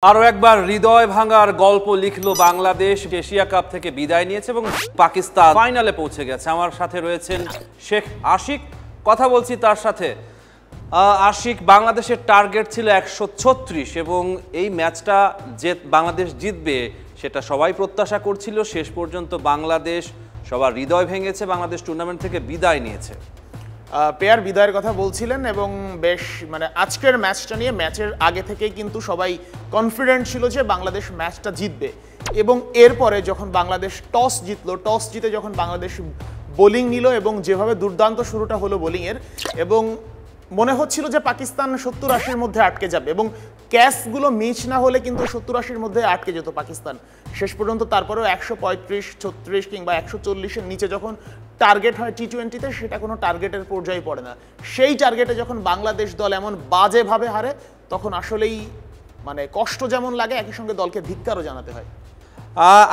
আরও একবার হৃদয় ভাঙার গল্প লিখলো বাংলাদেশ। এশিয়া কাপ থেকে বিদায় নিয়েছে এবং পাকিস্তান ফাইনালে পৌঁছে গেছে। আমার সাথে রয়েছেন শেখ আশিক, কথা বলছি তার সাথে। আশিক, বাংলাদেশের টার্গেট ছিল 136 এবং এই ম্যাচটা যে বাংলাদেশ জিতবে সেটা সবাই প্রত্যাশা করছিল। শেষ পর্যন্ত বাংলাদেশ সবার হৃদয় ভেঙেছে, বাংলাদেশ টুর্নামেন্ট থেকে বিদায় নিয়েছে। পেয়ার বিদায়ের কথা বলছিলেন এবং বেশ আজকের ম্যাচটা নিয়ে ম্যাচের আগে থেকেই কিন্তু সবাই কনফিডেন্ট ছিল যে বাংলাদেশ ম্যাচটা জিতবে এবং এরপরে যখন বাংলাদেশ টস জিতলো, টস জিতে যখন বাংলাদেশ বোলিং নিল এবং যেভাবে দুর্দান্ত শুরুটা হলো বোলিংয়ের, এবং মনে হচ্ছিল যে পাকিস্তান 70-80-র মধ্যে আটকে যাবে এবং ক্যাচগুলো মিস না হলে কিন্তু 70-80-র মধ্যে আটকে যেত পাকিস্তান। শেষ পর্যন্ত তারপরেও 135, 36 কিংবা 140-এর নিচে যখন টার্গেট হয় টি-20-তে, সেটা কোনো টার্গেটের পর্যায়ে পড়ে না। সেই টার্গেটে যখন বাংলাদেশ দল এমন বাজেভাবে হারে, তখন আসলেই কষ্ট যেমন লাগে, একই সঙ্গে দলকে ধিক্কারও জানাতে হয়।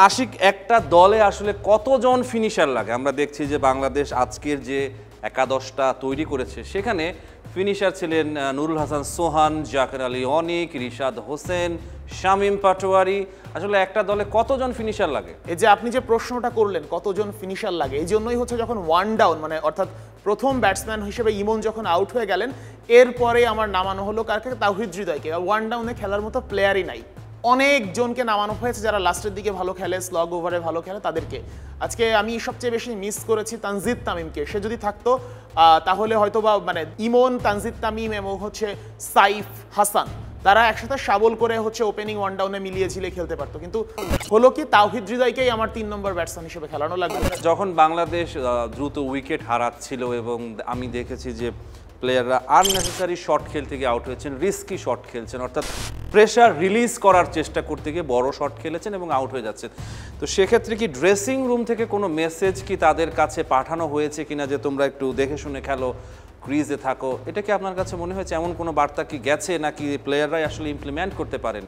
আশিক, একটা দলে আসলে কতজন ফিনিশার লাগে? আমরা দেখছি যে বাংলাদেশ আজকের যে একাদশটা তৈরি করেছে সেখানে ফিনিশার ছিলেন নুরুল হাসান সোহান, জাকের আলী অনিক, রিশাদ হোসেন, শামীম পাটোয়ারি। আসলে একটা দলে কতজন ফিনিশার লাগে? এই যে আপনি যে প্রশ্নটা করলেন কতজন ফিনিশার লাগে, এই জন্যই হচ্ছে যখন ওয়ান ডাউন অর্থাৎ প্রথম ব্যাটসম্যান হিসেবে ইমন যখন আউট হয়ে গেলেন, এরপরে আমার নামানো হলো কারকে? তাওহিদ হৃদয়কে। ওয়ান ডাউনে খেলার মতো প্লেয়ারই নাই, অনেকজনকে নামানো হয়েছে যারা লাস্টের দিকে ভালো খেলে, স্লগ ওভারে ভালো খেলে তাদেরকে। আজকে আমি সবচেয়ে বেশি মিস করেছি তানজিদ তামিমকে। সে যদি থাকতো তাহলে হয়তো বা ইমন, তানজিদ তামিম এবং সাইফ হাসান তারা একসাথে শাবল করে ওপেনিং ওয়ান ডাউনে মিলিয়ে ঝিলে খেলতে পারতো, কিন্তু হলো কি তাওহিদ হৃদয়কেই আমার 3 নম্বর ব্যাটসম্যান হিসেবে খেলানো লাগবে। যখন বাংলাদেশ দ্রুত উইকেট হারাচ্ছিল এবং আমি দেখেছি যে প্লেয়াররা আননেসেসারি শট খেলতে গিয়ে আউট হয়েছেন, রিস্কি শট খেলছেন, অর্থাৎ প্রেশার রিলিজ করার চেষ্টা করতে গিয়ে বড় শট খেলেছেন এবং আউট হয়ে যাচ্ছেন। তো সেক্ষেত্রে কি ড্রেসিং রুম থেকে কোনো মেসেজ কি তাদের কাছে পাঠানো হয়েছে কিনা যে তোমরা একটু দেখে শুনে খেলো, ক্রিজে থাকো? এটা কি আপনার কাছে মনে হয়েছে এমন কোনো বার্তা কি গেছে, নাকি প্লেয়াররাই আসলে ইমপ্লিমেন্ট করতে পারেন?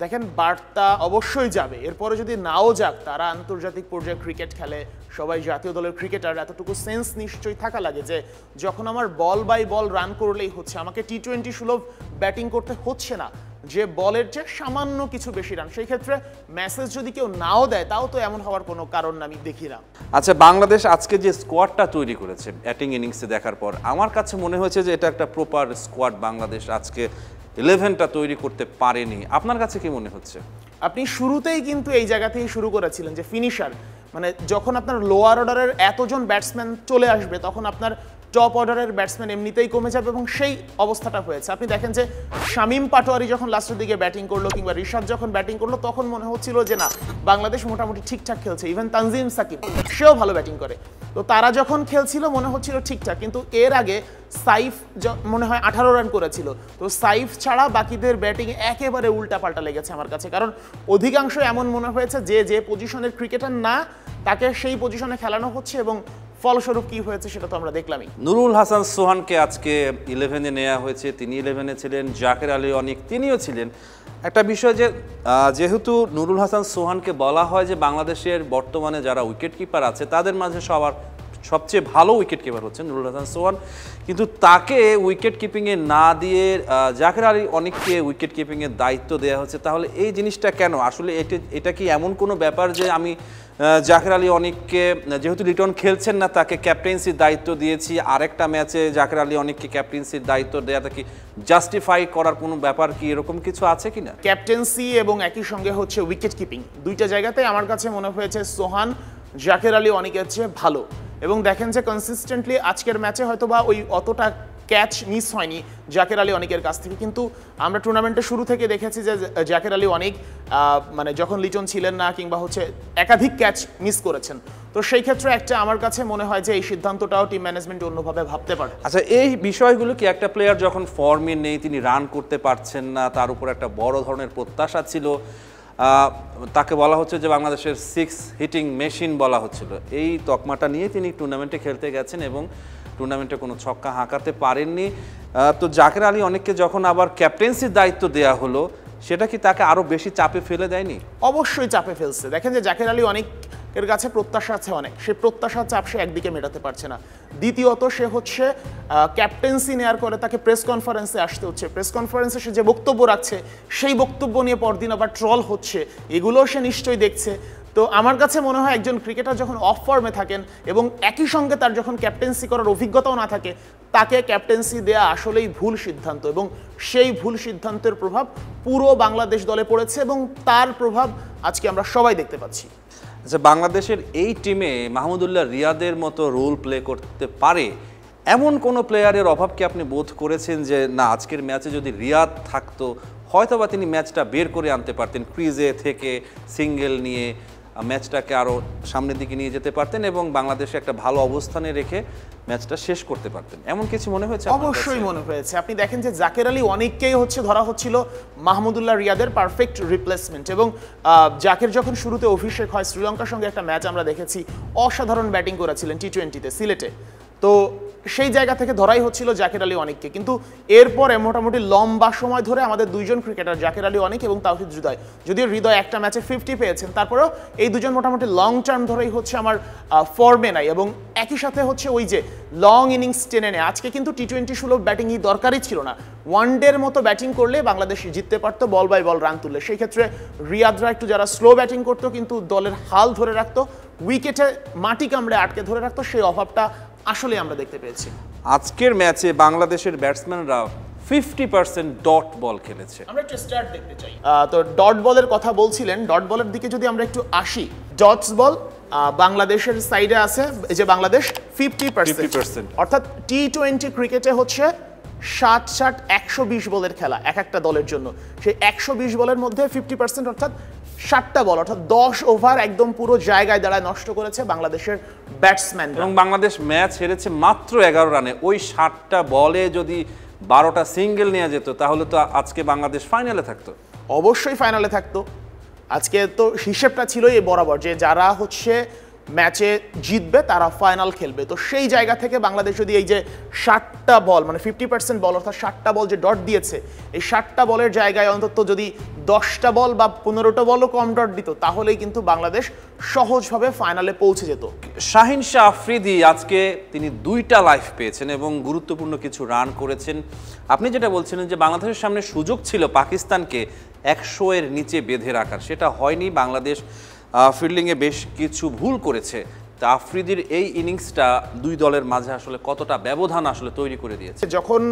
দেখেন, বার্তা অবশ্যই যাবে। এরপরে যদি নাও যাক, তারা আন্তর্জাতিক পর্যায়ে ক্রিকেট খেলে, সবাই জাতীয় দলের ক্রিকেটার, এতটুকু সেন্স নিশ্চয়ই থাকা লাগে যে যখন আমার বল বাই বল রান করলেই হচ্ছে, আমাকে টি-20 সুলভ ব্যাটিং করতে হচ্ছে না, যে বলের যে সামান্য কিছু বেশি রান, সেই ক্ষেত্রে মেসেজ যদি কেউ নাও দেয়, তাও তো এমন হওয়ার কোনো কারণ আমি দেখি না। আচ্ছা, বাংলাদেশ আজকে যে স্কোয়াডটা তৈরি করেছে ব্যাটিং ইনিংসে দেখার পর, আমার কাছে মনে হয়েছে যে এটা একটা প্রপার স্কোয়াড। বাংলাদেশ আজকে 11টা তৈরি করতে পারেনি। আপনার কাছে কি মনে হচ্ছে? আপনি শুরুতেই কিন্তু এই জায়গাতেই শুরু করেছিলেন যে ফিনিশার, যখন আপনার লোয়ার অর্ডারের এতজন ব্যাটসম্যান চলে আসবে, তখন আপনার টপ অর্ডারের ব্যাটসম্যান এমনিতেই কমে যাবে এবং সেই অবস্থাটা হয়েছে। আপনি দেখেন যে শামীম পাটোয়ারি যখন লাস্টের দিকে ব্যাটিং করলো কিংবা রিশাদ যখন ব্যাটিং করলো, তখন মনে হচ্ছিল যে না, বাংলাদেশ মোটামুটি ঠিকঠাক খেলছে। ইভেন তানজিম সাকিব, সেও ভালো ব্যাটিং করে। তো তারা যখন খেলছিল মনে হচ্ছিল ঠিকঠাক, কিন্তু এর আগে সাইফ মনে হয় 18 রান করেছিল। তো সাইফ ছাড়া বাকিদের ব্যাটিং একেবারে উল্টাপাল্টা লেগেছে আমার কাছে, কারণ অধিকাংশ এমন মনে হয়েছে যে পজিশনের ক্রিকেটার না, তাকে সেই পজিশনে খেলানো হচ্ছে এবং ফলস্বরূপ কি হয়েছে সেটা তো আমরা দেখলামই। নুরুল হাসান সোহানকে আজকে 11-এ নেওয়া হয়েছে, তিনি 11-এ ছিলেন। জাকের আলী অনিক তিনিও ছিলেন। একটা বিষয় যে যেহেতু নুরুল হাসান সোহানকে বলা হয় যে বাংলাদেশের বর্তমানে যারা উইকেট কিপার আছে তাদের মাঝে সবচেয়ে ভালো উইকেট কিপার হচ্ছেন নুরুল হাসান সোহান, কিন্তু তাকে উইকেট কিপিংয়ে না দিয়ে জাকের আলী অনিককে উইকেট কিপিংয়ের দায়িত্ব দেওয়া হচ্ছে। তাহলে এই জিনিসটা কেন? আসলে এটা কি এমন কোনো ব্যাপার যে আমি জাকের আলী অনিককে, যেহেতু লিটন খেলছেন না, তাকে ক্যাপ্টেন্সির দায়িত্ব দিয়েছি, আরেকটা ম্যাচে জাকের আলী অনিককে ক্যাপ্টেন্সির দায়িত্ব দেওয়াটা কি জাস্টিফাই করার কোনো ব্যাপার কি এরকম কিছু আছে কিনা? ক্যাপ্টেন্সি এবং একই সঙ্গে উইকেট কিপিং, দুইটা জায়গাতে আমার কাছে মনে হয়েছে সোহান জাকের আলী অনিকের চেয়ে ভালো। এবং দেখেন যে কনসিস্টেন্টলি আজকের ম্যাচে হয়তো বা অতটা ক্যাচ মিস হয়নি জাকের আলী অনিকের কাছ থেকে, কিন্তু আমরা টুর্নামেন্টের শুরু থেকে দেখেছি যে জাকের আলী অনিক যখন লিটন ছিলেন না কিংবা একাধিক ক্যাচ মিস করেছেন। তো সেই ক্ষেত্রে আমার কাছে মনে হয় যে এই সিদ্ধান্তটাও টিম ম্যানেজমেন্ট অন্যভাবে ভাবতে পারে। আচ্ছা, এই বিষয়গুলো কি, একটা প্লেয়ার যখন ফর্মে নেই, তিনি রান করতে পারছেন না, তার উপর একটা বড় ধরনের প্রত্যাশা ছিল, তাকে বলা হচ্ছে যে বাংলাদেশের 6 হিটিং মেশিন বলা হচ্ছিল, এই তকমাটা নিয়ে তিনি টুর্নামেন্টে খেলতে গেছেন এবং টুর্নামেন্টে কোনো ছক্কা হাঁকাতে পারেননি। তো জাকের আলী অনিককে যখন আবার ক্যাপ্টেন্সির দায়িত্ব দেওয়া হলো, সেটা কি তাকে আরও বেশি চাপে ফেলে দেয়নি? অবশ্যই চাপে ফেলছে। দেখেন যে জাকের আলী অনিক এর কাছে প্রত্যাশা আছে অনেক, সেই প্রত্যাশার চাপ সে একদিকে মেটাতে পারছে না। দ্বিতীয়ত সে হচ্ছে ক্যাপ্টেন্সি নেওয়ার পরে তাকে প্রেস কনফারেন্সে আসতে হচ্ছে, প্রেস কনফারেন্সে সে যে বক্তব্য রাখছে সেই বক্তব্য নিয়ে পরদিন আবার ট্রল হচ্ছে, এগুলোও সে নিশ্চয়ই দেখছে। তো আমার কাছে মনে হয় একজন ক্রিকেটার যখন অফ ফর্মে থাকেন এবং একই সঙ্গে তার যখন ক্যাপ্টেন্সি করার অভিজ্ঞতাও না থাকে, তাকে ক্যাপ্টেন্সি দেয়া আসলেই ভুল সিদ্ধান্ত, এবং সেই ভুল সিদ্ধান্তের প্রভাব পুরো বাংলাদেশ দলে পড়েছে এবং তার প্রভাব আজকে আমরা সবাই দেখতে পাচ্ছি। আচ্ছা, বাংলাদেশের এই টিমে মাহমুদুল্লাহ রিয়াদের মতো রোল প্লে করতে পারে এমন কোনো প্লেয়ারের অভাব কি আপনি বোধ করেছেন যে না, আজকের ম্যাচে যদি রিয়াদ থাকতো হয়তোবা তিনি ম্যাচটা বের করে আনতে পারতেন, ক্রিজে থেকে সিঙ্গেল নিয়ে ম্যাচটাকে আরও সামনের দিকে নিয়ে যেতে পারতেন এবং বাংলাদেশে একটা ভালো অবস্থানে রেখে ম্যাচটা শেষ করতে পারতেন, এমন কিছু মনে হয়েছে? অবশ্যই মনে হয়েছে। আপনি দেখেন যে জাকের আলী অনেককেই ধরা হচ্ছিল মাহমুদুল্লাহ রিয়াদের পারফেক্ট রিপ্লেসমেন্ট, এবং জাকের যখন শুরুতে অভিষেক হয়, শ্রীলঙ্কার সঙ্গে একটা ম্যাচ আমরা দেখেছি, অসাধারণ ব্যাটিং করেছিলেন টি-20-তে সিলেটে, তো সেই জায়গা থেকে ধরাই হচ্ছিল জাকের আলী অনেককে। কিন্তু এরপরে মোটামুটি লম্বা সময় ধরে আমাদের দুইজন ক্রিকেটার জাকের আলী অনেক এবং তাওহিদ হৃদয়, যদিও হৃদয় একটা ম্যাচে 50 পেয়েছেন, তারপরেও এই দুজন মোটামুটি লং টার্ম ধরেই হচ্ছে আমার ফর্মে নাই, এবং একই সাথে হচ্ছে ওই যে লং ইনিংস টেনে নেয়। আজকে কিন্তু টি-20 সুলভ ব্যাটিংই দরকারই ছিল না, ওয়ানডের মতো ব্যাটিং করলে বাংলাদেশ জিততে পারতো বল বাই বল রান তুললে। সেই ক্ষেত্রে রিয়াদরা একটু যারা স্লো ব্যাটিং করতো কিন্তু দলের হাল ধরে রাখতো, উইকেটে মাটি কামড়ে আটকে ধরে রাখতো, সেই অভাবটা আসলে আমরা দেখতে পেয়েছি। আজকের ম্যাচে বাংলাদেশের ব্যাটসম্যানরা 50% ডট বল খেলেছে। আমরা একটু স্টার্ট দেখতে চাই। তো ডট বলের কথা বলছিলেন, ডট বলের দিকে যদি আমরা একটু আসি, ডটস বল বাংলাদেশের সাইডে আছে, এই যে বাংলাদেশ 50%, অর্থাৎ টি-20 ক্রিকেটে হচ্ছে 60-120 বলের খেলা এক একটা দলের জন্য। সেই 120 বলের মধ্যে 50% অর্থাৎ 60টা বল, অর্থাৎ 10 ওভার একদম পুরো জায়গায় দাঁড়ায় নষ্ট করেছে বাংলাদেশের ব্যাটসম্যান, এবং বাংলাদেশ ম্যাচ হেরেছে মাত্র 11 রানে। ওই 60টা বলে যদি 12টা সিঙ্গেল নিয়ে যেত তাহলে তো আজকে বাংলাদেশ ফাইনালে থাকতো। অবশ্যই ফাইনালে থাকতো। আজকে তো হিসেবটা ছিল এই বরাবর যে যারা হচ্ছে ম্যাচে জিতবে তারা ফাইনাল খেলবে। তো সেই জায়গা থেকে বাংলাদেশ যদি এই যে 60টা বল মানে 50% বল অর্থাৎ 60টা বল যে ডট দিয়েছে, এই 60টা বলের জায়গায় অন্তত যদি 10টা বল বা 15টা বলও কম ডট দিত তাহলেই কিন্তু বাংলাদেশ সহজভাবে ফাইনালে পৌঁছে যেত। শাহিন শাহ আফ্রিদি আজকে তিনি 2টা লাইফ পেয়েছেন এবং গুরুত্বপূর্ণ কিছু রান করেছেন। আপনি যেটা বলছিলেন যে বাংলাদেশের সামনে সুযোগ ছিল পাকিস্তানকে 100 এর নিচে বেঁধে রাখার, সেটা হয়নি। বাংলাদেশ ফিল্ডিংয়ে বেশ কিছু ভুল করেছে। তা আফ্রিদির এই ইনিংসটা দুই দলের মাঝে আসলে কতটা ব্যবধান আসলে তৈরি করে দিয়েছে। যখন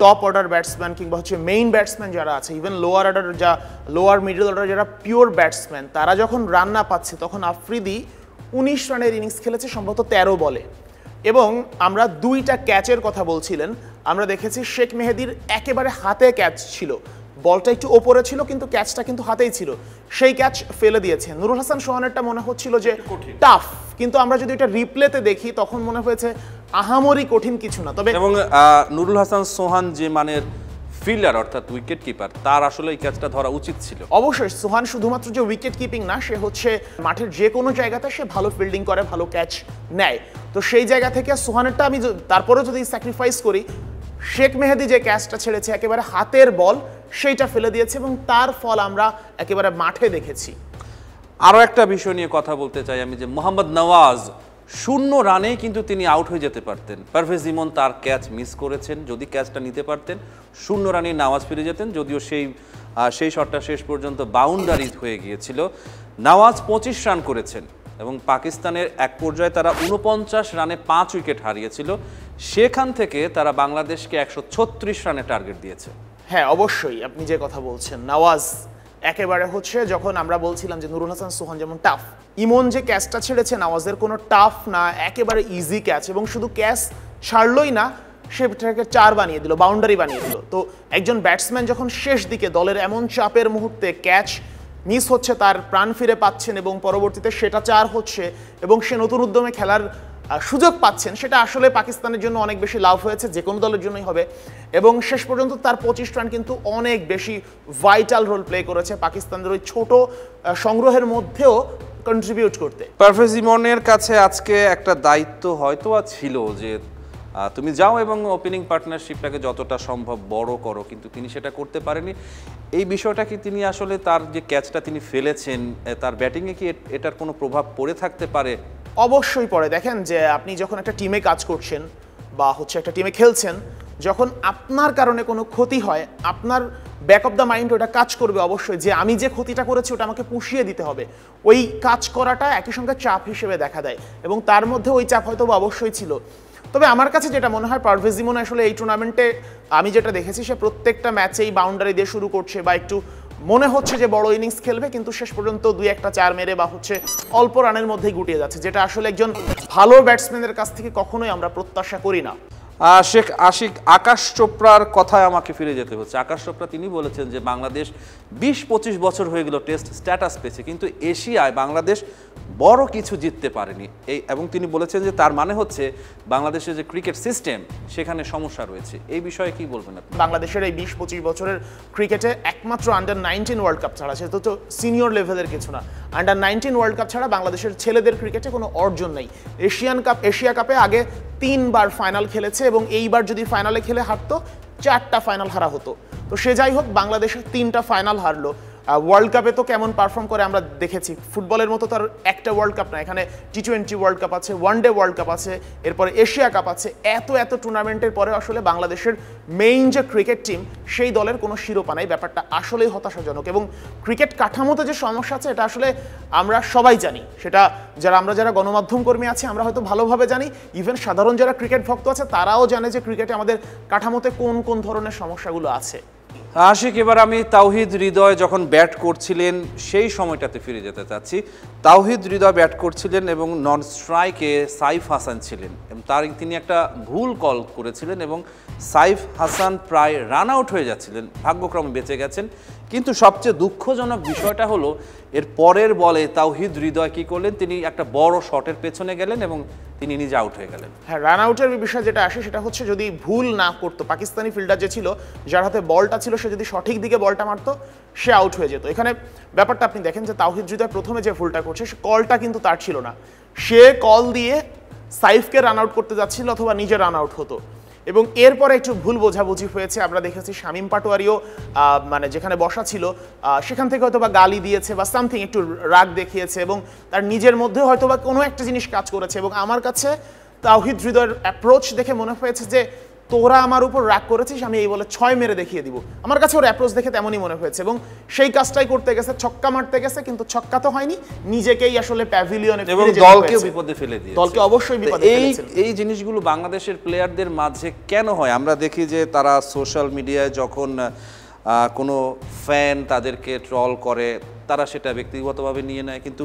টপ অর্ডার ব্যাটসম্যান কিংবা হচ্ছে মেইন ব্যাটসম্যান যারা আছে, even lower order lower middle order যারা পিওর ব্যাটসম্যান, তারা যখন রান না পাচ্ছে তখন আফ্রিদি 19 রানের ইনিংস খেলেছে সম্ভবত 13 বলে, এবং আমরা 2টা ক্যাচের কথা বলছিলেন, আমরা দেখেছি শেখ মেহেদীর একেবারে হাতে ক্যাচ ছিল, বলটা একটু ওপরে ছিল কিন্তু ক্যাচটা কিন্তু হাতেই ছিল, সেই ক্যাচ ফেলে দিয়েছে। নুরুল হাসান সোহানেরটা মনে হচ্ছিল যে টাফ, কিন্তু আমরা যদি এটা রিপ্লেতে দেখি তখন মনে হয়েছে আহামরি কঠিন কিছু না। তবে এবং নুরুল হাসান সোহান যে মানের ফিল্ডার অর্থাৎ উইকেট কিপার, তার আসলে এই ক্যাচটা ধরা উচিত ছিল। অবশ্যই সোহান শুধুমাত্র যে উইকেট কিপিং না, সে হচ্ছে মাঠের যে কোনো জায়গাতে সে ভালো ফিল্ডিং করে, ভালো ক্যাচ নেয়। তো সেই জায়গা থেকে সোহানেরটা আমি তারপরেও যদি স্যাক্রিফাইস করি, শেখ মেহেদী যে ক্যাচটা ছেড়েছে একেবারে হাতের বল, সেইটা ফেলে দিয়েছে এবং তার ফল আমরা একেবারে মাঠে দেখেছি। আরও একটা বিষয় নিয়ে কথা বলতে চাই আমি, যে মোহাম্মদ নওয়াজ 0 রানেই কিন্তু তিনি আউট হয়ে যেতে পারতেন। পারভেজ ইমন তার ক্যাচ মিস করেছেন, যদি ক্যাচটা নিতে পারতেন 0 রানেই নওয়াজ ফিরে যেতেন, যদিও সেই শটটা শেষ পর্যন্ত বাউন্ডারি হয়ে গিয়েছিল। নওয়াজ 25 রান করেছেন এবং পাকিস্তানের এক পর্যায়ে তারা 49 রানে 5 উইকেট হারিয়েছিল, সেখান থেকে তারা বাংলাদেশকে 136 রানে টার্গেট দিয়েছে। হ্যাঁ অবশ্যই, আপনি যে কথা বলছেন নওয়াজ একেবারে হচ্ছে, যখন আমরা বলছিলাম যে নুরুল হাসান সোহান যেমন টাফ, ইমন যে ক্যাচটা ছেড়েছে নওয়াজের কোনো টাফ না, একেবারে ইজি ক্যাচ, এবং শুধু ক্যাচ ছাড়লই না, সেটাকে 4 বানিয়ে দিল, বাউন্ডারি বানিয়ে দিল। তো একজন ব্যাটসম্যান যখন শেষ দিকে দলের এমন চাপের মুহূর্তে ক্যাচ মিস হচ্ছে, তার প্রাণ ফিরে পাচ্ছেন এবং পরবর্তীতে সেটা 4 হচ্ছে এবং সে নতুন উদ্যমে খেলার সুযোগ পাচ্ছেন, সেটা আসলে পাকিস্তানের জন্য অনেক বেশি লাভ হয়েছে, যে কোনো দলের জন্যই হবে। এবং শেষ পর্যন্ত তার 25 রান কিন্তু অনেক বেশি ভাইটাল রোল প্লে করেছে পাকিস্তানের ওই ছোট সংগ্রহের মধ্যেও কন্ট্রিবিউট করতে। পারভেজ ইমনের কাছে আজকে একটা দায়িত্ব হয়তো ছিল যে তুমি যাও এবং ওপেনিং পার্টনারশিপটাকে যতটা সম্ভব বড় করো, কিন্তু তিনি সেটা করতে পারেনি। এই বিষয়টা কি তিনি আসলে তার যে ক্যাচটা তিনি ফেলেছেন তার ব্যাটিংয়ে কি এটার কোনো প্রভাব পড়ে থাকতে পারে? অবশ্যই পড়ে। দেখেন যে আপনি যখন একটা টিমে কাজ করছেন বা একটা টিমে খেলছেন, যখন আপনার কারণে কোনো ক্ষতি হয়, আপনার ব্যাক অফ দ্য মাইন্ড ওটা কাজ করবে অবশ্যই, যে আমি যে ক্ষতিটা করেছি ওটা আমাকে পুষিয়ে দিতে হবে। ওই কাজ করাটা একই সঙ্গে চাপ হিসেবে দেখা দেয়, এবং তার মধ্যে ওই চাপ হয়তো অবশ্যই ছিল। তবে আমার কাছে যেটা মনে হয়, পারভেজ ইমন আসলে এই টুর্নামেন্টে আমি যেটা দেখেছি, সে প্রত্যেকটা ম্যাচেই বাউন্ডারি দিয়ে শুরু করছে বা একটু মনে হচ্ছে যে বড় ইনিংস খেলবে, কিন্তু শেষ পর্যন্ত 2-1টা 4 মেরে বা অল্প রানের মধ্যেই গুটিয়ে যাচ্ছে, যেটা আসলে একজন ভালো ব্যাটসম্যানের কাছ থেকে কখনোই আমরা প্রত্যাশা করি না। শেখ আশিক, আকাশ চোপড়ার কথায় আমাকে ফিরে যেতে হচ্ছে। আকাশ চোপড়া তিনি বলেছেন যে বাংলাদেশ 20-25 বছর হয়ে গেল টেস্ট স্ট্যাটাস পেয়েছে, কিন্তু এশিয়ায় বাংলাদেশ বড় কিছু জিততে পারেনি। এবং তিনি বলেছেন যে তার মানে হচ্ছে বাংলাদেশের যে ক্রিকেট সিস্টেম সেখানে সমস্যা রয়েছে। এই বিষয়ে কি বলবেন আপনি? বাংলাদেশের এই 20-25 বছরের ক্রিকেটে একমাত্র আন্ডার-19 ওয়ার্ল্ড কাপ ছাড়া, সেটা তো সিনিয়র লেভেলের কিছু না, আন্ডার-19 ওয়ার্ল্ড কাপ ছাড়া বাংলাদেশের ছেলেদের ক্রিকেটে কোনো অর্জন নেই। এশিয়া কাপে আগে 3বার ফাইনাল খেলেছে, এবং এইবার যদি ফাইনালে খেলে হারতো 4টা ফাইনাল হারা হতো। তো সে যাই হোক, বাংলাদেশের 3টা ফাইনাল হারলো। ওয়ার্ল্ড কাপে তো কেমন পারফর্ম করে আমরা দেখেছি। ফুটবলের মতো তার একটা ওয়ার্ল্ড কাপ না, এখানে টি20 ওয়ার্ল্ড কাপ আছে, ওয়ানডে ওয়ার্ল্ড কাপ আছে, এরপরে এশিয়া কাপ আছে। এত টুর্নামেন্টের পরে আসলে বাংলাদেশের মেইন যে ক্রিকেট টিম, সেই দলের কোনো শিরোপা নাই। ব্যাপারটা আসলেই হতাশাজনক, এবং ক্রিকেট কাঠামোতে যে সমস্যা আছে এটা আসলে আমরা সবাই জানি। সেটা যারা গণমাধ্যম কর্মী আছে আমরা হয়তো ভালোভাবে জানি, ইভেন সাধারণ যারা ক্রিকেট ভক্ত আছে তারাও জানে যে ক্রিকেটে আমাদের কাঠামোতে কোন ধরনের সমস্যাগুলো আছে। আশিক, এবার আমি তাওহিদ হৃদয় যখন ব্যাট করছিলেন সেই সময়টাতে ফিরে যেতে চাচ্ছি। তাওহিদ হৃদয় ব্যাট করছিলেন এবং নন স্ট্রাইকে সাইফ হাসান ছিলেন, এবং তিনি একটা ভুল কল করেছিলেন এবং সাইফ হাসান প্রায় রান আউট হয়ে যাচ্ছিলেন, ভাগ্যক্রমে বেঁচে গেছেন। কিন্তু সবচেয়ে দুঃখজনক বিষয়টা হলো এর পরের বলে তাওহিদ হৃদয় কি করলেন, তিনি একটা বড় শটের পেছনে গেলেন এবং তিনি নিজে আউট হয়ে গেলেন। হ্যাঁ, রান আউটের বিষয় যেটা আসে সেটা হচ্ছে, যদি ভুল না করতো, পাকিস্তানি ফিল্ডার যে ছিল যার হাতে বলটা ছিল, সে যদি সঠিক দিকে বলটা মারতো সে আউট হয়ে যেত। এখানে ব্যাপারটা আপনি দেখেন যে তাওহিদ হৃদয় প্রথমে যে ভুলটা করছে, সে কলটা কিন্তু তার ছিল না, সে কল দিয়ে সাইফকে রান আউট করতে যাচ্ছিল অথবা নিজে রান আউট হতো। এবং এরপরে একটু ভুল বোঝাবুঝি হয়েছে, আমরা দেখেছি শামীম পাটোয়ারিও মানে যেখানে বসা ছিল সেখান থেকে হয়তো বা গালি দিয়েছে বা সামথিং, একটু রাগ দেখিয়েছে, এবং তার নিজের মধ্যে হয়তো বা কোনো একটা জিনিস কাজ করেছে। এবং আমার কাছে তাওহিদ হৃদয়ের অ্যাপ্রোচ দেখে মনে হয়েছে যে তোরা আমার উপর রাগ করেছিস, আমি এই বলে 6 মেরে দেখিয়ে দিব। আমার কাছে ওর অ্যাপ্রোচ দেখে তেমনই মনে হয়েছে, এবং সেই কাজটাই করতে গেছে, ছক্কা মারতে গেছে, কিন্তু ছক্কা তো হয়নি, নিজেকেই আসলে প্যাভিলিয়নে এবং দলকেও বিপদে ফেলে দিয়েছে। দলকে অবশ্যই বিপদে ফেলেছে। এই জিনিসগুলো বাংলাদেশের প্লেয়ারদের মাঝে কেন হয়? আমরা দেখি যে তারা সোশ্যাল মিডিয়ায় যখন কোনো ফ্যান তাদেরকে ট্রল করে, তারা সেটা ব্যক্তিগতভাবে নিয়ে নেয়, কিন্তু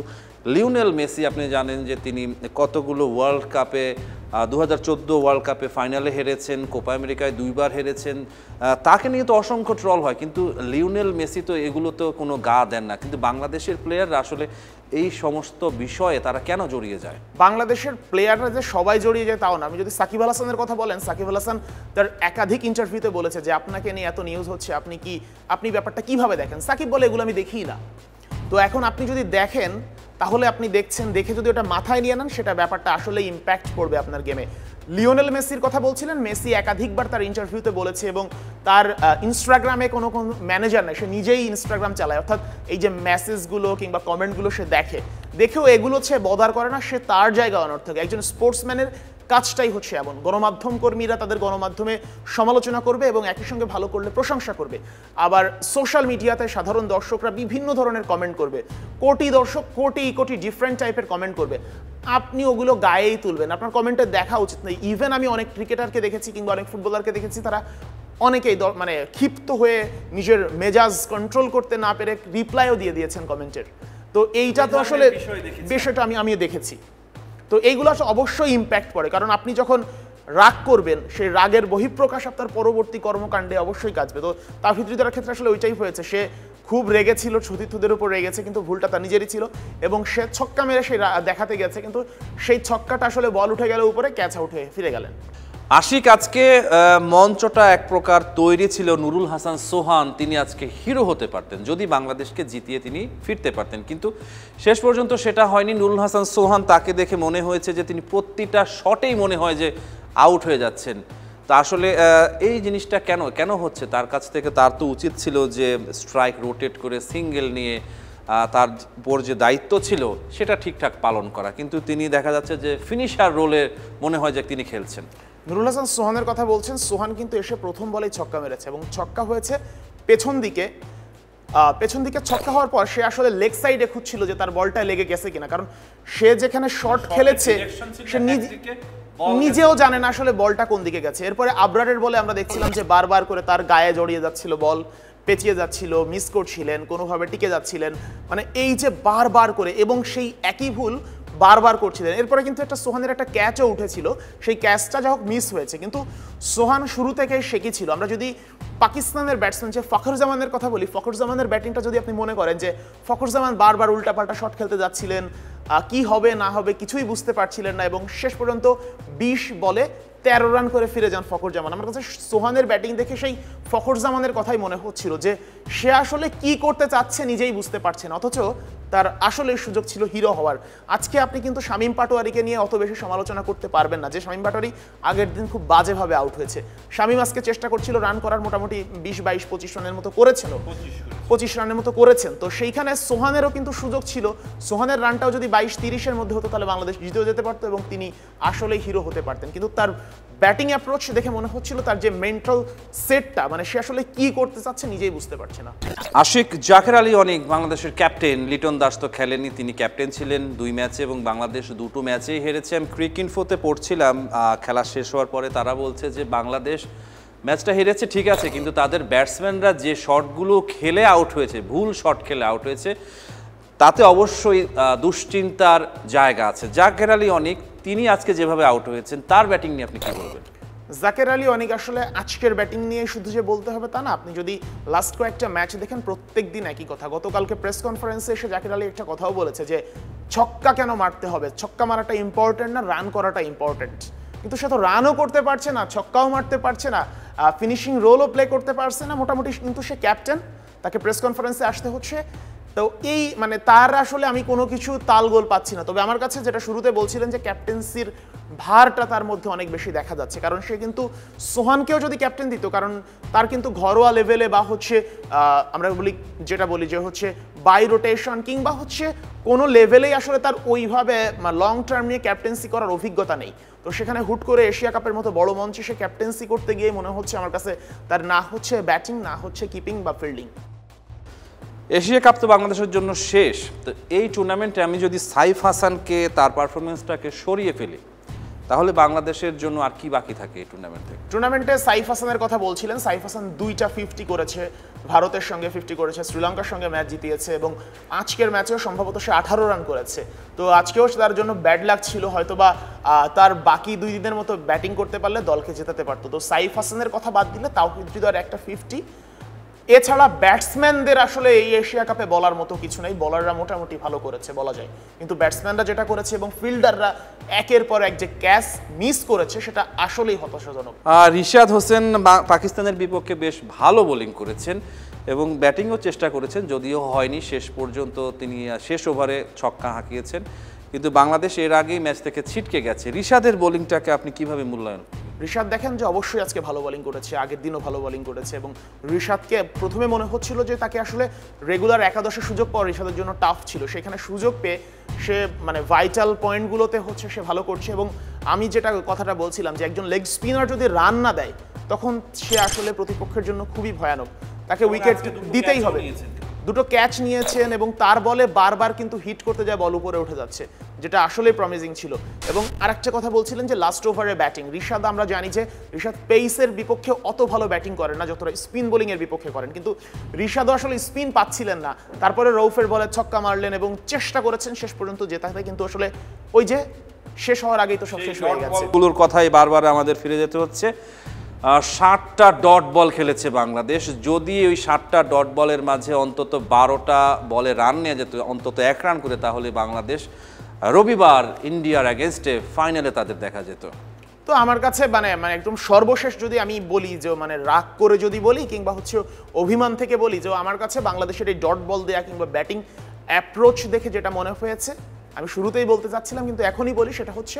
লিওনেল মেসি আপনি জানেন যে তিনি কতগুলো ওয়ার্ল্ড কাপে, 2014 ওয়ার্ল্ড কাপে ফাইনালে হেরেছেন, কোপা আমেরিকায় 2বার হেরেছেন, তাকে নিয়ে তো অসংখ্য ট্রল হয়, কিন্তু লিওনেল মেসি তো এগুলো তো কোনো গা দেন না। কিন্তু বাংলাদেশের প্লেয়াররা আসলে এই সমস্ত বিষয়ে তারা কেন জড়িয়ে যায়? বাংলাদেশের প্লেয়াররা যে সবাই জড়িয়ে যায় তাও না। আমি যদি সাকিব আল হাসানের কথা বলেন, সাকিব আল হাসান তার একাধিক ইন্টারভিউতে বলেছে যে আপনাকে নিয়ে এত নিউজ হচ্ছে, আপনি ব্যাপারটা কিভাবে দেখেন? সাকিব বলে এগুলো আমি দেখি না। তো এখন আপনি যদি দেখেন, তাহলে আপনি দেখছেন, দেখে যদি ওটা মাথায় নিয়ে নেন, সেটা ব্যাপারটা আসলে ইম্প্যাক্ট পড়বে আপনার গেমে। লিওনেল মেসির কথা বলছিলেন, মেসি একাধিকবার তার ইন্টারভিউতে বলেছে, এবং তার ইনস্টাগ্রামে কোনো ম্যানেজার নেই, সে নিজেই ইনস্টাগ্রাম চালায়, অর্থাৎ এই যে মেসেজগুলো কিংবা কমেন্টগুলো সে দেখেও এগুলো সে বদার করে না, সে তার জায়গা অনর্থক। একজন স্পোর্টসম্যানের কাজটাই হচ্ছে এমন, গণমাধ্যম কর্মীরা তাদের গণমাধ্যমে সমালোচনা করবে এবং একই সঙ্গে ভালো করলে প্রশংসা করবে, আবার সোশ্যাল মিডিয়াতে সাধারণ দর্শকরা বিভিন্ন ধরনের কমেন্ট করবে, কোটি দর্শক কোটি ডিফারেন্ট টাইপের কমেন্ট করবে, আপনি ওগুলো গায়েই তুলবেন, আপনার কমেন্টে দেখা উচিত নয়। ইভেন আমি অনেক ক্রিকেটারকে দেখেছি কিংবা অনেক ফুটবলারকে দেখেছি, তারা অনেকেই মানে ক্ষিপ্ত হয়ে নিজের মেজাজ কন্ট্রোল করতে না পেরে রিপ্লাইও দিয়ে দিয়েছেন কমেন্টের। তো এইটা তো আসলে বিষয়টা আমিও দেখেছি। তো এইগুলো আসলে অবশ্যই ইম্প্যাক্ট পড়ে, কারণ আপনি যখন রাগ করবেন, সেই রাগের বহিঃপ্রকাশ আপনার পরবর্তী কর্মকাণ্ডে অবশ্যই কাজবে। তো তাওহিদ হৃদয়ের ক্ষেত্রে আসলে ওইটাই হয়েছে, সে খুব রেগেছিল, সতীর্থদের উপর রেগেছে, কিন্তু ভুলটা তার নিজেরই ছিল, এবং সে ছক্কা মেরে সেই দেখাতে গেছে, কিন্তু সেই ছক্কাটা আসলে বল উঠে গেল উপরে, ক্যাচ আউট হয়ে ফিরে গেলেন। আশিক, আজকে মঞ্চটা এক প্রকার তৈরি ছিল, নুরুল হাসান সোহান তিনি আজকে হিরো হতে পারতেন, যদি বাংলাদেশকে জিতিয়ে তিনি ফিরতে পারতেন, কিন্তু শেষ পর্যন্ত সেটা হয়নি। নুরুল হাসান সোহান, তাকে দেখে মনে হয়েছে যে তিনি প্রতিটা শটেই মনে হয় যে আউট হয়ে যাচ্ছেন। তা আসলে এই জিনিসটা কেন কেন হচ্ছে? তার কাছ থেকে তার তো উচিত ছিল যে স্ট্রাইক রোটেট করে সিঙ্গেল নিয়ে তার উপর যে দায়িত্ব ছিল সেটা ঠিকঠাক পালন করা, কিন্তু তিনি দেখা যাচ্ছে যে ফিনিশার রোলে মনে হয় যে তিনি খেলছেন। নুরুল হাসান সোহানের কথা বলছেন। সোহান কিন্তু এসে প্রথম বলেই ছক্কা মেরেছে এবং ছক্কা হয়েছে পেছন দিকে। পেছন দিকে ছক্কা হওয়ার পর সে আসলে লেগ সাইডে খুঁজছিল যে তার বলটা লেগে গেছে কিনা, কারণ সে যেখানে শর্ট খেলেছে সে নিজেও জানে না আসলে বলটা কোন দিকে গেছে। এরপরে আবরারের বলে আমরা দেখছিলাম যে বারবার করে তার গায়ে জড়িয়ে যাচ্ছিল বল, পেঁচিয়ে যাচ্ছিল, মিস করছিলেন, কোনোভাবে টিকে যাচ্ছিলেন, মানে এই যে বারবার করে, এবং সেই একই ভুল বারবার করছিলেন। এরপরে কিন্তু একটা সোহানের একটা ক্যাচও উঠেছিল, সেই ক্যাচটা যা হোক মিস হয়েছে, কিন্তু সোহান শুরু থেকে শেখি ছিল। আমরা যদি পাকিস্তানের ব্যাটসম্যান যে ফখর জামানের কথা বলি, ফখর জামানের ব্যাটিংটা যদি আপনি মনে করেন যে ফখর জামান বারবার উল্টাপাল্টা শট খেলতে যাচ্ছিলেন, কি হবে না হবে কিছুই বুঝতে পারছিলেন না, এবং শেষ পর্যন্ত 20 বলে 13 রান করে ফিরে যান ফখর জামান। আমার কাছে সোহানের ব্যাটিং দেখে সেই ফখর জামানের কথাই মনে হচ্ছিল যে সে আসলে কি করতে চাচ্ছে নিজেই বুঝতে পারছে না, অথচ তার আসলে সুযোগ ছিল হিরো হওয়ার। আজকে আপনি কিন্তু শামীম পাটোয়ারিকে নিয়ে অত বেশি সমালোচনা করতে পারবেন না যে শামীম পাটোয়ারি আগের দিন খুব বাজেভাবে আউট হয়েছে। শামীম আজকে চেষ্টা করছিল রান করার, মোটামুটি 20, 22, 25 রানের মতো করেছিল, 25 রানের মতো করেছেন। তো সেইখানে সোহানেরও কিন্তু সুযোগ ছিল। সোহানের রানটাও যদি 22-30-এর মধ্যে হতো তাহলে বাংলাদেশ জিতেও যেতে পারতো এবং তিনি আসলেই হিরো হতে পারতেন। কিন্তু তার ব্যাটিং অ্যাপ্রোচ দেখে মনে হচ্ছিল তার যে মেন্টাল সেটটা, মানে সে আসলে কি করতে চাচ্ছে নিজেই বুঝতে পারছে না। আশিক জাকের আলী অনেক বাংলাদেশের ক্যাপ্টেন, লিটন দাস তো খেলেনি, তিনি ক্যাপ্টেন ছিলেন 2 ম্যাচে এবং বাংলাদেশ 2টো ম্যাচেই হেরেছে। আমি ক্রিক ইনফোতে পড়ছিলাম খেলা শেষ হওয়ার পরে, তারা বলছে যে বাংলাদেশ ম্যাচটা হেরেছে ঠিক আছে, কিন্তু তাদের ব্যাটসম্যানরা যে শটগুলো খেলে আউট হয়েছে, ভুল শট খেলে আউট হয়েছে, তাতে অবশ্যই দুশ্চিন্তার জায়গা আছে। জাকের আলী অনেক তিনি আজকে যেভাবে আউট হয়েছেন, তার ব্যাটিং নিয়ে আপনি কি বলবেন? জাকের আলী অনেক আসলে আজকের ব্যাটিং নিয়ে শুধু যে বলতে হবে তা না। আপনি যদি লাস্ট কয়েকটা ম্যাচ দেখেন প্রত্যেক দিন একই কথা। গতকালকে প্রেস কনফারেন্সে এসে জাকের আলী একটা কথাও বলেছে যে ছক্কা কেন মারতে হবে, ছক্কা মারাটা ইম্পর্টেন্ট না, রান করাটা ইম্পর্টেন্ট। কিন্তু সে তো রানও করতে পারছে না, ছক্কাও মারতে পারছে না, ফিনিশিং রোলও প্লে করতে পারছে না মোটামুটি, কিন্তু সে ক্যাপ্টেন, তাকে প্রেস কনফারেন্সে আসতে হচ্ছে। তো এই মানে তার আসলে আমি কোনো কিছু তালগোল পাচ্ছি না। তবে আমার কাছে যেটা শুরুতে বলছিলেন যে ক্যাপ্টেন্সির ভারটা তার মধ্যে অনেক বেশি দেখা যাচ্ছে, কারণ সে কিন্তু সোহানকেও যদি ক্যাপ্টেন দিত, কারণ তার কিন্তু ঘরোয়া লেভেলে বা হচ্ছে আমরা বলি যে হচ্ছে বাই রোটেশন কিংবা হচ্ছে কোনো লেভেলেই আসলে তার ওইভাবে লং টার্ম নিয়ে ক্যাপ্টেন্সি করার অভিজ্ঞতা নেই। তো সেখানে হুট করে এশিয়া কাপের মতো বড় মঞ্চে সে ক্যাপ্টেন্সি করতে গিয়ে মনে হচ্ছে আমার কাছে তার না হচ্ছে ব্যাটিং, না হচ্ছে কিপিং বা ফিল্ডিং। এশিয়া কাপ তো বাংলাদেশের জন্য শেষ। তো এই টুর্নামেন্টে আমি যদি সাইফ হাসানকে তার পারফরমেন্সটাকে সরিয়ে ফেলি, তাহলে বাংলাদেশের জন্য আর কি বাকি থাকে এই টুর্নামেন্টে সাইফ হাসানের কথা বলছিলেন। সাইফ হাসান 2টা 50 করেছে, ভারতের সঙ্গে 50 করেছে, শ্রীলঙ্কার সঙ্গে ম্যাচ জিতিয়েছে এবং আজকের ম্যাচেও সম্ভবত সে 18 রান করেছে। তো আজকেও তার জন্য ব্যাড লাক ছিল, হয়তোবা তার বাকি 2 দিনের মতো ব্যাটিং করতে পারলে দলকে জেতাতে পারতো। তো সাইফ হাসানের কথা বাদ দিলে তাওহিদ হৃদয়ের একটা 50। এছাড়া ব্যাটসম্যানদের আসলে এই এশিয়া কাপে বলার মতো কিছু নেই, বলাররা মোটামুটি ভালো করেছে বলা যায়, কিন্তু ব্যাটসম্যানরা যেটা করেছে এবং ফিল্ডাররা একের পর এক যে ক্যাচ মিস করেছে সেটা আসলেই হতাশাজনক। রিশাদ হোসেন পাকিস্তানের বিপক্ষে বেশ ভালো বোলিং করেছেন এবং ব্যাটিংও চেষ্টা করেছেন, যদিও হয়নি। শেষ পর্যন্ত তিনি শেষ ওভারে ছক্কা হাঁকিয়েছেন, কিন্তু বাংলাদেশ এর আগেই ম্যাচ থেকে ছিটকে গেছে। রিশাদের বোলিংটাকে আপনি কিভাবে মূল্যায়ন? রিশাদ দেখেন যে অবশ্যই আজকে ভালো বোলিং করেছে, আগের দিনও ভালো বোলিং করেছে এবং রিশাদকে প্রথমে মনে হচ্ছিল যে তাকে আসলে রেগুলার একাদশে সুযোগ পাওয়া রিশাদের জন্য টাফ ছিল। সেখানে সুযোগ পেয়ে সে মানে ভাইটাল পয়েন্টগুলোতে হচ্ছে সে ভালো করছে এবং আমি যেটা কথাটা বলছিলাম যে একজন লেগ স্পিনার যদি রান না দেয় তখন সে আসলে প্রতিপক্ষের জন্য খুবই ভয়ানক, তাকে উইকেট দিতেই হবে। 2টো ক্যাচ নিয়েছেন এবং তার বলে বারবার কিন্তু হিট করতে যায় বল উপরে উঠে যাচ্ছে, যেটা আসলে প্রমিজিং ছিল। এবং আরেকটা কথা বলছিলেন যে লাস্ট ওভারে ব্যাটিং, রিশাদ আমরা জানি যে রিশাদ পেসের বিপক্ষে অত ভালো ব্যাটিং করেন না যতটা স্পিন বোলিং এর বিপক্ষে করেন, কিন্তু রিশাদও আসলে স্পিন পাচ্ছিলেন না। তারপরে রৌফের বলে ছক্কা মারলেন এবং চেষ্টা করেছেন শেষ পর্যন্ত জেতাতে, কিন্তু আসলে ওই যে শেষ হওয়ার আগেই তো সব শেষ হয়ে গেছে। গুলোর কথাই বারবার আমাদের ফিরে যেতে হচ্ছে। 60টা ডট বল খেলেছে বাংলাদেশ। যদি ওই 60টা ডট বলের মাঝে অন্তত 12টা বলে রান নিয়ে যেত, অন্তত 1 রান করে, তাহলে বাংলাদেশ রবিবার ইন্ডিয়ার অ্যাগেনস্টে ফাইনালে তাদের দেখা যেত। তো আমার কাছে মানে একদম সর্বশেষ যদি আমি বলি যে মানে রাগ করে যদি বলি কিংবা হচ্ছে অভিমান থেকে বলি, যে আমার কাছে বাংলাদেশের এই ডট বল দেয়া কিংবা ব্যাটিং অ্যাপ্রোচ দেখে যেটা মনে হয়েছে, আমি শুরুতেই বলতে চাচ্ছিলাম কিন্তু এখনই বলি, সেটা হচ্ছে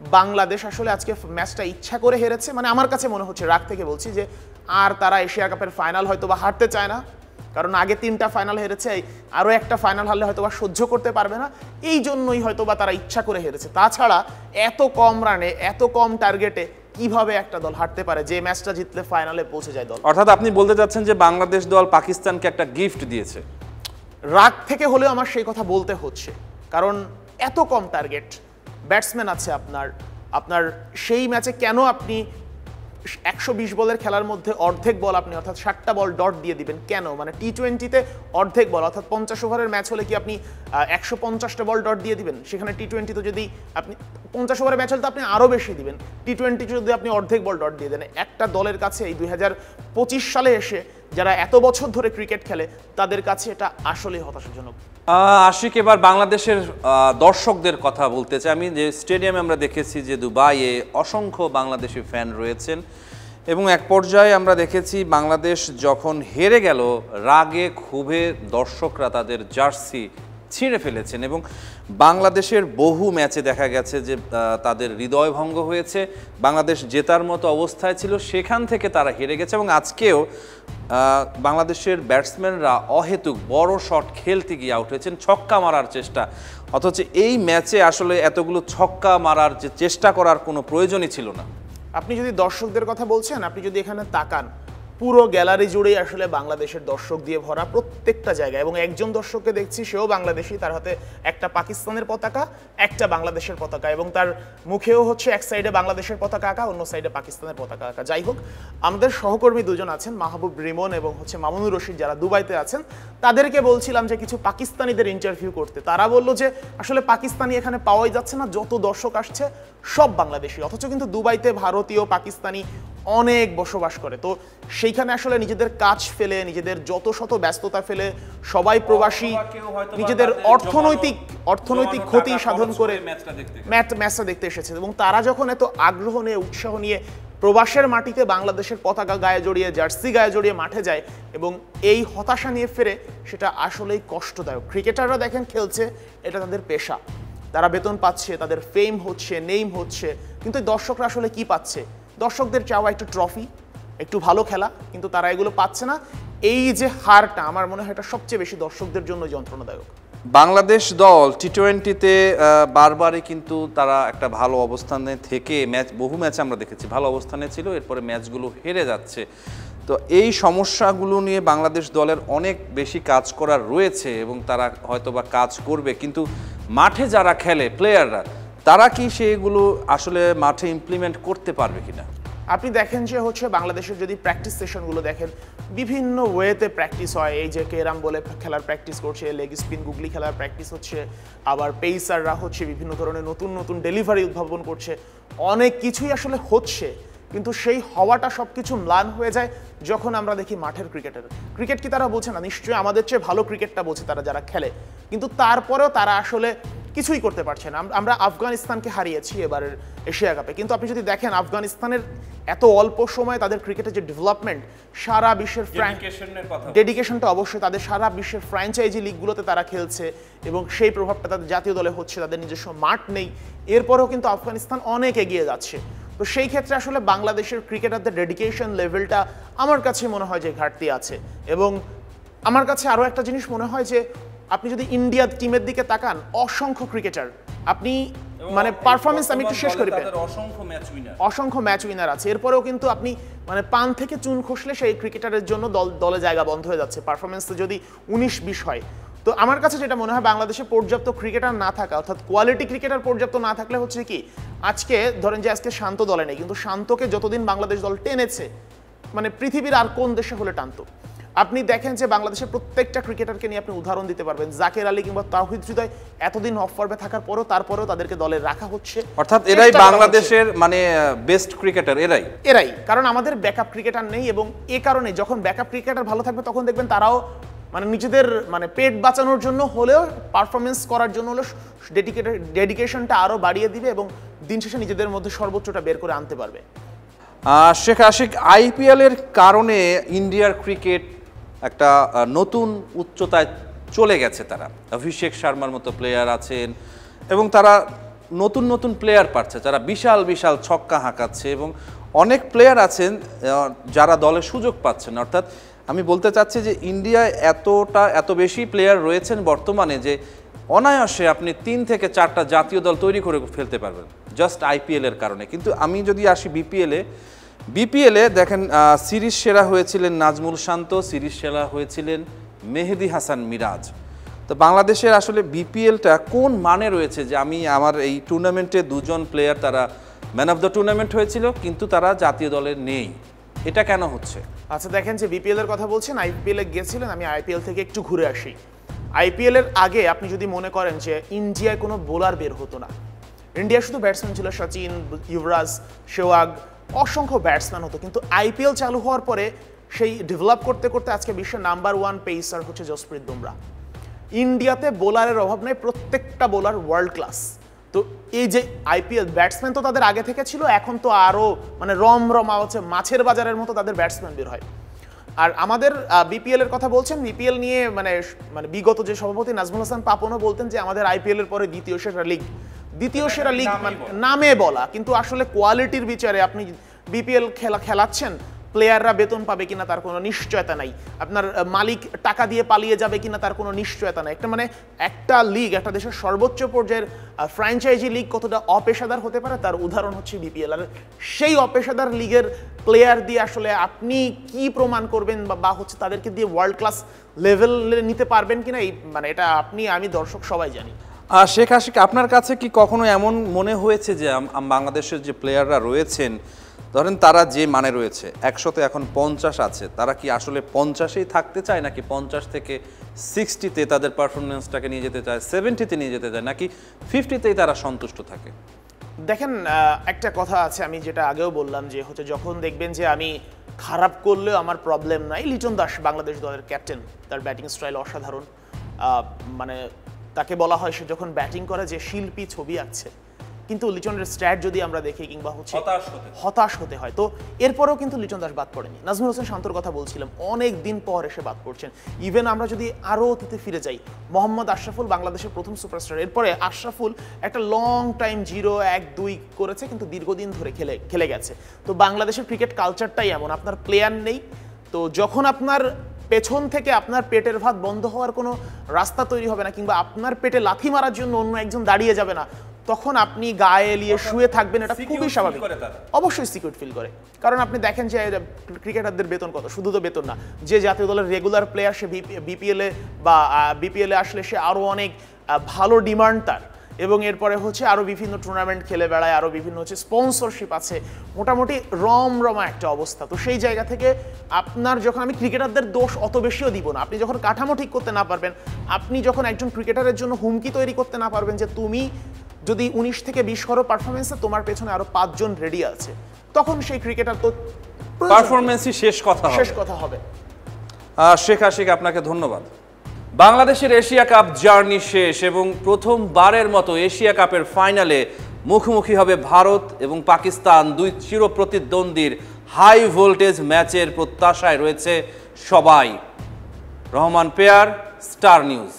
বাংলাদেশ আসলে আজকে ম্যাচটা ইচ্ছা করে হেরেছে, মানে আমার কাছে মনে হচ্ছে, রাগ থেকে বলছি, যে আর তারা এশিয়া কাপের ফাইনাল হয়তো বা হারতে চায় না, কারণ আগে 3টা ফাইনাল হেরেছে, আরও একটা ফাইনাল হারলে হয়তো বা সহ্য করতে পারবে না, এই জন্যই হয়তো বা তারা ইচ্ছা করে হেরেছে। তাছাড়া এত কম রানে এত কম টার্গেটে কিভাবে একটা দল হারতে পারে যে ম্যাচটা জিতলে ফাইনালে পৌঁছে যায় দল? অর্থাৎ আপনি বলতে চাচ্ছেন যে বাংলাদেশ দল পাকিস্তানকে একটা গিফট দিয়েছে। রাগ থেকে হলেও আমার সেই কথা বলতে হচ্ছে, কারণ এত কম টার্গেট, ব্যাটসম্যান আছে আপনার সেই ম্যাচে কেন আপনি 120 বলের খেলার মধ্যে অর্ধেক বল আপনি, অর্থাৎ 60টা বল ডট দিয়ে দিবেন কেন? মানে টি-20তে অর্ধেক বল, অর্থাৎ 50 ওভারের ম্যাচ হলে কি আপনি 150টা বল ডট দিয়ে দিবেন? সেখানে টি-20তে যদি আপনি 50 ওভারের ম্যাচ হলে তো আপনি আরও বেশি দিবেন, টি-20 যদি আপনি অর্ধেক বল ডট দিয়ে দেন। একটা দলের কাছে এই 2025 সালে এসে যারা এত বছর ধরে ক্রিকেট খেলে তাদের কাছে এটা আসলেই হতাশাজনক। আশিক, এবার বাংলাদেশের দর্শকদের কথা বলতে চাই আমি। যে স্টেডিয়ামে আমরা দেখেছি যে দুবাইয়ে অসংখ্য বাংলাদেশি ফ্যান রয়েছেন, এবং এক পর্যায়ে আমরা দেখেছি বাংলাদেশ যখন হেরে গেল, রাগে ক্ষোভে দর্শকরা তাদের জার্সি ছিঁড়ে ফেলেছেন, এবং বাংলাদেশের বহু ম্যাচে দেখা গেছে যে তাদের হৃদয় ভঙ্গ হয়েছে। বাংলাদেশ জেতার মতো অবস্থায় ছিল, সেখান থেকে তারা হেরে গেছে, এবং আজকেও বাংলাদেশের ব্যাটসম্যানরা অহেতুক বড় শট খেলতে গিয়ে আউট হয়েছেন, ছক্কা মারার চেষ্টা, অথচ এই ম্যাচে আসলে এতগুলো ছক্কা মারার যে চেষ্টা করার কোনো প্রয়োজনই ছিল না। আপনি যদি দর্শকদের কথা বলছেন, আপনি যদি এখানে তাকান, পুরো গ্যালারি জুড়েই আসলে বাংলাদেশের দর্শক দিয়ে ভরা প্রত্যেকটা জায়গায়, এবং একজন দর্শককে দেখছি সেও বাংলাদেশি, তার হাতে একটা পাকিস্তানের পতাকা, একটা বাংলাদেশের পতাকা, এবং তার মুখেও হচ্ছে এক সাইডে বাংলাদেশের পতাকা আঁকা, অন্য সাইডে পাকিস্তানের পতাকা আঁকা। যাই হোক, আমাদের সহকর্মী দুজন আছেন, মাহবুব রিমন এবং হচ্ছে মামুনুর রশিদ, যারা দুবাইতে আছেন, তাদেরকে বলছিলাম যে কিছু পাকিস্তানিদের ইন্টারভিউ করতে। তারা বললো যে আসলে পাকিস্তানি এখানে পাওয়াই যাচ্ছে না, যত দর্শক আসছে সব বাংলাদেশি, অথচ কিন্তু দুবাইতে ভারতীয় পাকিস্তানি অনেক বসবাস করে। তো সেইখানে আসলে নিজেদের কাজ ফেলে, নিজেদের যত শত ব্যস্ততা ফেলে সবাই প্রবাসী, নিজেদের অর্থনৈতিক ক্ষতি সাধন করে ম্যাচটা দেখতে এসেছে, এবং তারা যখন এত আগ্রহ নিয়ে, উৎসাহ নিয়ে প্রবাসের মাটিতে বাংলাদেশের পতাকা গায়ে জড়িয়ে, জার্সি গায়ে জড়িয়ে মাঠে যায় এবং এই হতাশা নিয়ে ফেরে, সেটা আসলেই কষ্টদায়ক। ক্রিকেটাররা দেখেন খেলছে, এটা তাদের পেশা, তারা বেতন পাচ্ছে, তাদের ফেম হচ্ছে, নেম হচ্ছে, কিন্তু দর্শকরা আসলে কি পাচ্ছে? দর্শকদের চাওয়া একটু ট্রফি, একটু ভালো খেলা, কিন্তু তারা এগুলো পাচ্ছে না। এই যে হারটা, আমার মনে হয় এটা সবচেয়ে বেশি দর্শকদের জন্য যন্ত্রণাদায়ক। বাংলাদেশ দল টি-20তে বারবারই কিন্তু তারা একটা ভালো অবস্থানে থেকে বহু ম্যাচে আমরা দেখেছি ভালো অবস্থানে ছিল, এরপরে ম্যাচগুলো হেরে যাচ্ছে। তো এই সমস্যাগুলো নিয়ে বাংলাদেশ দলের অনেক বেশি কাজ করার রয়েছে, এবং তারা হয়তোবা কাজ করবে, কিন্তু মাঠে যারা খেলে প্লেয়াররা, তারা কি সেগুলো আসলে মাঠে ইমপ্লিমেন্ট করতে পারবে কিনা? আপনি দেখেন যে হচ্ছে বাংলাদেশের যদি প্র্যাকটিস সেশনগুলো দেখেন, বিভিন্ন ওয়েতে প্র্যাকটিস হয়। এই যে কেরাম বলে খেলার প্র্যাকটিস করছে, লেগ স্পিন গুগলি খেলার প্র্যাকটিস হচ্ছে, আবার পেসাররা হচ্ছে বিভিন্ন ধরনের নতুন নতুন ডেলিভারি উদ্ভাবন করছে, অনেক কিছুই আসলে হচ্ছে, কিন্তু সেই হওয়াটা সব কিছু ম্লান হয়ে যায় যখন আমরা দেখি মাঠের ক্রিকেট কি তারা বোঝে না? নিশ্চয়ই আমাদের চেয়ে ভালো ক্রিকেটটা বোঝে তারা, যারা খেলে, কিন্তু তারপরেও তারা আসলে কিছুই করতে পারছে না। আমরা আফগানিস্তানকে হারিয়েছি এবারের এশিয়া কাপে, কিন্তু আপনি যদি দেখেন আফগানিস্তানের এত অল্প সময়ে তাদের ক্রিকেটের যে ডেভেলপমেন্ট, সারা বিশ্বের ডেডিকেশনটা অবশ্যই, তাদের সারা বিশ্বের ফ্র্যাঞ্চাইজি লিগগুলোতে তারা খেলছে, এবং সেই প্রভাবটা তাদের জাতীয় দলে হচ্ছে, তাদের নিজস্ব মাঠ নেই, এরপরেও কিন্তু আফগানিস্তান অনেক এগিয়ে যাচ্ছে। তো সেই ক্ষেত্রে আসলে বাংলাদেশের ক্রিকেটারদের ডেডিকেশন লেভেলটা আমার কাছে মনে হয় যে ঘাটতি আছে। এবং আমার কাছে আরও একটা জিনিস মনে হয় যে আপনি যদি ইন্ডিয়া টিমের দিকে তাকান, অসংখ্য ক্রিকেটার, আপনি মানে পারফরমেন্স, আমি একটু শেষ করি, অসংখ্য ম্যাচ উইনার আছে, এরপরেও কিন্তু আপনি মানে পান থেকে চুন খসলে সেই ক্রিকেটারের জন্য দলে জায়গা বন্ধ হয়ে যাচ্ছে, পারফরমেন্সে যদি 19-20 হয়। তো আমার কাছে যেটা মনে হয়, বাংলাদেশে পর্যাপ্ত ক্রিকেটার না থাকা, অর্থাৎ কোয়ালিটি ক্রিকেটার পর্যাপ্ত না থাকলে হচ্ছে কি, আজকে ধরেন যে আজকে শান্ত দলে নেই, কিন্তু শান্তকে যতদিন বাংলাদেশ দল টেনেছে, মানে পৃথিবীর আর কোন দেশে হলে টানতো? আপনি দেখেন যে বাংলাদেশের প্রত্যেকটা ক্রিকেটারকে নিয়ে আপনি উদাহরণ দিতে পারবেন, জাকের আলী কিংবা তাওহিদ হৃদয় এতদিন অফ ফর্মে থাকার পরেও তাদেরকে দলে রাখা হচ্ছে, অর্থাৎ এরাই বাংলাদেশের মানে বেস্ট ক্রিকেটার, এরাই কারণ আমাদের ব্যাকআপ ক্রিকেটার নেই, এবং এ কারণে যখন ব্যাকআপ ক্রিকেটার ভালো থাকবে তখন দেখবেন তারাও মানে নিজেদের মানে পেট বাঁচানোর জন্য হলেও, পারফরমেন্স করার জন্য হলেও ডেডিকেশনটা আরও বাড়িয়ে দিবে, এবং দিন শেষে নিজেদের মধ্যে সর্বোচ্চটা বের করে আনতে পারবে। শেখ আশিক, IPL এর কারণে ইন্ডিয়ার ক্রিকেট একটা নতুন উচ্চতায় চলে গেছে। তারা অভিষেক শর্মার মতো প্লেয়ার আছেন, এবং তারা নতুন নতুন প্লেয়ার পাচ্ছে যারা বিশাল বিশাল ছক্কা হাঁকাচ্ছে, এবং অনেক প্লেয়ার আছেন যারা দলে সুযোগ পাচ্ছেন। অর্থাৎ আমি বলতে চাচ্ছি যে ইন্ডিয়ায় এত বেশি প্লেয়ার রয়েছেন বর্তমানে যে অনায়াসে আপনি 3 থেকে 4টা জাতীয় দল তৈরি করে ফেলতে পারবেন জাস্ট আইপিএলের কারণে। কিন্তু আমি যদি আসি বিপিএলে দেখেন সিরিজ সেরা হয়েছিলেন নাজমুল শান্ত, সিরিজ সেরা হয়েছিলেন মেহেদী হাসান মিরাজ। তো বাংলাদেশের আসলে বিপিএলটা কোন মানে রয়েছে যে আমার এই টুর্নামেন্টে 2জন প্লেয়ার তারা ম্যান অফ দ্য টুর্নামেন্ট হয়েছিল কিন্তু তারা জাতীয় দলে নেই, এটা কেন হচ্ছে? আচ্ছা দেখেন, যে বিপিএল এর কথা বলছেন, আইপিএল এ গিয়েছিলেন, আমি আইপিএল থেকে একটু ঘুরে আসি। আইপিএল এর আগে আপনি যদি মনে করেন যে ইন্ডিয়ায় কোনো বোলার বের হতো না, ইন্ডিয়া শুধু ব্যাটসম্যান ছিল, সচিন, যুবরাজ, সেহওয়াগ, অসংখ্য ব্যাটসম্যান হতো। কিন্তু আইপিএল চালু হওয়ার পরে সেই ডেভেলপ করতে করতে আজকে বিশ্বের নাম্বার 1 পেসার হচ্ছে জসপ্রীত বুমরাহ। ইন্ডিয়াতে বোলারের অভাব নেই, প্রত্যেকটা বোলার ওয়ার্ল্ড ক্লাস। তো এই যে আইপিএল ব্যাটসম্যান তো তাদের আগে থেকে ছিল, এখন তো আরও মানে রমরমা হচ্ছে, মাছের বাজারের মতো তাদের ব্যাটসম্যান বের হয়। আর আমাদের বিপিএল এর কথা বলছেন, বিপিএল নিয়ে মানে বিগত যে সভাপতি নাজমুল হাসান পাপনও বলতেন যে আমাদের আইপিএল এর পরে দ্বিতীয় সেরা লিগ নামে বলা, কিন্তু আসলে কোয়ালিটির বিচারে আপনি বিপিএল খেলাচ্ছেন, প্লেয়াররা বেতন পাবে কিনা তার কোনো নিশ্চয়তা নাই, আপনার মালিক টাকা দিয়ে পালিয়ে যাবে কিনা তার কোনো নিশ্চয়তা নাই। একটা লিগ, একটা দেশের সর্বোচ্চ পর্যায়ের ফ্র্যাঞ্চাইজি লিগ কতটা অপেশাদার হতে পারে তার উদাহরণ হচ্ছে বিপিএল। আর সেই অপেশাদার লিগের প্লেয়ার দিয়ে আসলে আপনি কি প্রমাণ করবেন বা হচ্ছে তাদেরকে দিয়ে ওয়ার্ল্ড ক্লাস লেভেলে নিতে পারবেন কিনা, এই মানে এটা আমি দর্শক সবাই জানি। শেখ আশিক, আপনার কাছে কি কখনো এমন মনে হয়েছে যে বাংলাদেশের যে প্লেয়াররা রয়েছেন, ধরেন তারা যে মানে রয়েছে 100তে এখন 50 আছে, তারা কি আসলে 50-এই থাকতে চায়, নাকি 50 থেকে 60-তে তাদের পারফরমেন্সটাকে নিয়ে যেতে চায়, 70-তে নিয়ে যেতে চায়, নাকি 50-তেই তারা সন্তুষ্ট থাকে? দেখেন, একটা কথা আছে, আমি যেটা আগেও বললাম যে হচ্ছে যখন দেখবেন যে আমি খারাপ করলেও আমার প্রবলেম নাই। লিটন দাস বাংলাদেশ দলের ক্যাপ্টেন, তার ব্যাটিং স্টাইল অসাধারণ। মানে তাকে বলা হয় সে যখন ব্যাটিং করে যে শিল্পী ছবি আঁকছে, কিন্তু লিটনের স্ট্যাট যদি আমরা দেখি কিংবা হচ্ছে হতাশ হতে হয়, তো এরপরেও কিন্তু লিটন দাস বাদ পড়েনি। নাজমুল হোসেন শান্তর কথা বলছিলাম, অনেক দিন পর এসে বাদ পড়ছেন। ইভেন আমরা যদি আরও অতীতে ফিরে যাই, মোহাম্মদ আশরাফুল বাংলাদেশের প্রথম সুপারস্টার, এরপরে আশরাফুল একটা লং টাইম 0-1-2 করেছে, কিন্তু দীর্ঘদিন ধরে খেলে গেছে। তো বাংলাদেশের ক্রিকেট কালচারটাই এমন, আপনার প্লেয়ার নেই, তো যখন আপনার পেছন থেকে আপনার পেটের ভাত বন্ধ হওয়ার কোনো রাস্তা তৈরি হবে না, কিংবা আপনার পেটে লাথি মারার জন্য অন্য একজন দাঁড়িয়ে যাবে না, তখন আপনি গায়ে এলিয়ে শুয়ে থাকবেন, এটা খুবই স্বাভাবিক। অবশ্যই সিকিউর ফিল করে, কারণ আপনি দেখেন যে ক্রিকেটারদের বেতন কত, শুধু তো বেতন না, যে জাতীয় দলের রেগুলার প্লেয়ার সে বিপিএলে আসলে সে আরও অনেক ভালো ডিমান্ড তার, এবং এরপরে হচ্ছে আরও বিভিন্ন টুর্নামেন্ট খেলে বেড়ায়, আরও বিভিন্ন হচ্ছে স্পন্সরশিপ আছে, মোটামুটি রমরমা একটা অবস্থা। তো সেই জায়গা থেকে আপনার যখন, আমি ক্রিকেটারদের দোষ অত বেশিও দিব না, আপনি যখন কাঠামো ঠিক করতে না পারবেন, আপনি যখন একজন ক্রিকেটারের জন্য হুমকি তৈরি করতে না পারবেন যে তুমি যদি 19 থেকে 20 করো পারফরমেন্সে, তোমার পেছনে আরো 5 জন রেডি আছে, তখন সেই ক্রিকেটার তো পারফরমেন্সই শেষ কথা হবে। শেখ আশিক, আপনাকে ধন্যবাদ। বাংলাদেশের এশিয়া কাপ জার্নি শেষ, এবং প্রথমবারের মতো এশিয়া কাপের ফাইনালে মুখোমুখি হবে ভারত এবং পাকিস্তান। দুই চিরপ্রতিদ্বন্দ্বীর হাই ভোল্টেজ ম্যাচের প্রত্যাশায় রয়েছে সবাই। Rahman pair, star news.